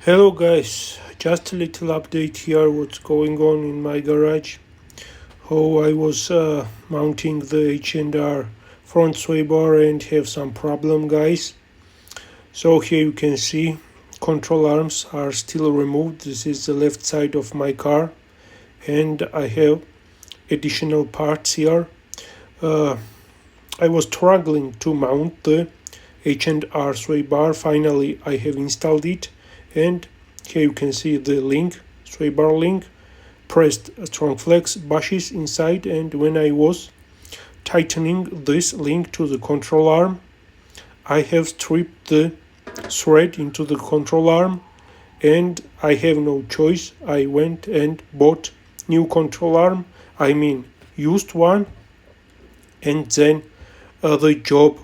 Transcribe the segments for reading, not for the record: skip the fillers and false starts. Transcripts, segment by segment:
Hello guys, just a little update here what's going on in my garage. How I was mounting the H&R front sway bar and have some problem guys. So here you can see control arms are still removed. This is the left side of my car and I have additional parts here. I was struggling to mount the H&R sway bar. Finally I have installed it. And here you can see the link, sway bar link, pressed strong flex bushes inside, and when I was tightening this link to the control arm, I have stripped the thread into the control arm and I have no choice. I went and bought new control arm, used one, and then the job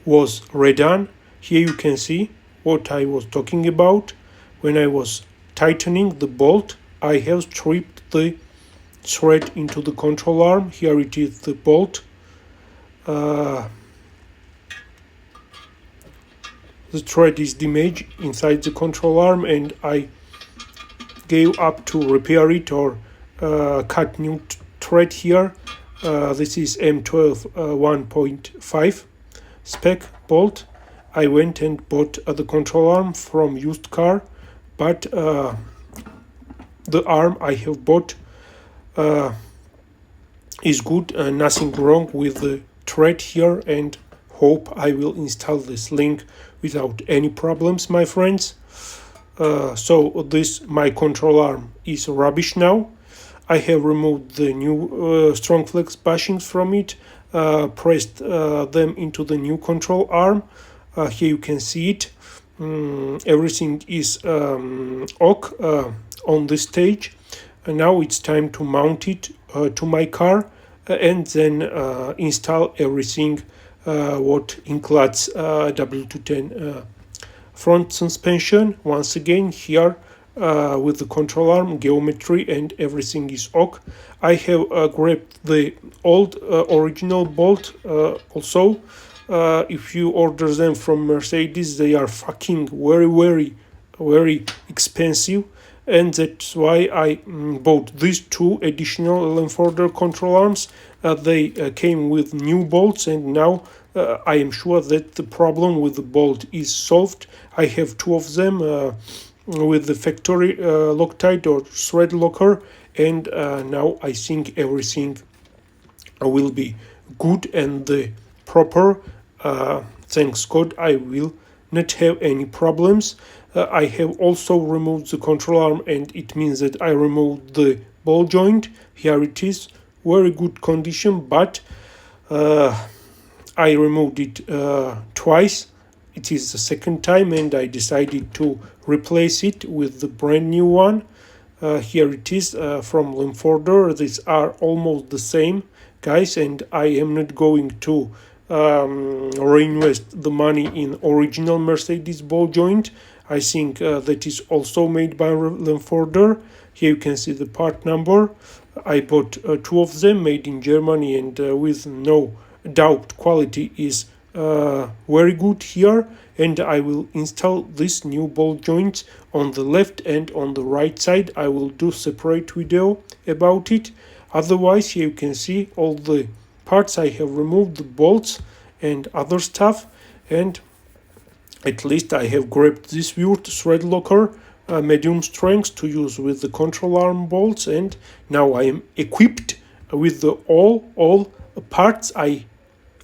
was redone. Here you can see what I was talking about. When I was tightening the bolt, I have stripped the thread into the control arm. Here it is, the bolt. The thread is damaged inside the control arm and I gave up to repair it or cut new thread here. This is M12 1.5 spec bolt. I went and bought the control arm from used car, but the arm I have bought is good, nothing wrong with the thread here, and hope I will install this link without any problems, my friends. So this my control arm is rubbish now. I have removed the new strong flex bushings from it, pressed them into the new control arm. Here you can see it. Everything is ok on this stage. And now it's time to mount it to my car and then install everything what includes W210 front suspension. Once again here with the control arm, geometry and everything is ok. I have grabbed the old original bolt also. If you order them from Mercedes, they are fucking very expensive, and that's why I bought these two additional Lamforder control arms. They came with new bolts, and now I am sure that the problem with the bolt is solved. I have two of them with the factory Loctite or thread locker, and now I think everything will be good and the proper. Thanks God I will not have any problems. I have also removed the control arm, and it means that I removed the ball joint. Here it is, very good condition, but I removed it twice. It is the second time and I decided to replace it with the brand new one. Here it is from Lamforder. These are almost the same, guys, and I am not going to reinvest the money in original Mercedes ball joint. I think that is also made by Lamforder. Here you can see the part number. I bought two of them made in Germany, and with no doubt quality is very good here. And I will install this new ball joint on the left and on the right side. I will do separate video about it. Otherwise, here you can see all the parts. I have removed the bolts and other stuff, and at least I have grabbed this weird thread locker, medium strength, to use with the control arm bolts, and now I am equipped with the all parts I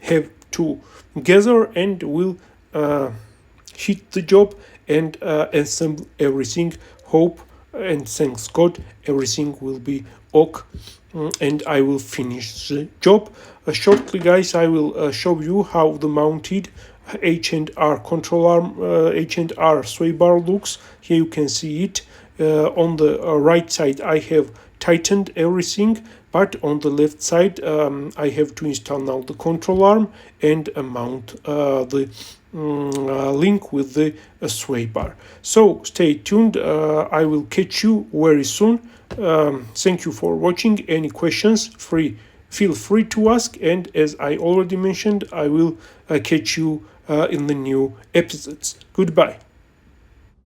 have to gather and will hit the job and assemble everything. Hope and thanks God everything will be ok, and I will finish the job. Shortly, guys, I will show you how the mounted H&R control arm, H&R sway bar looks. Here you can see it. On the right side I have tightened everything, but on the left side I have to install now the control arm and mount the link with the sway bar. So stay tuned. I will catch you very soon. Thank you for watching. Any questions, feel free to ask, and as I already mentioned, I will catch you in the new episodes. Goodbye.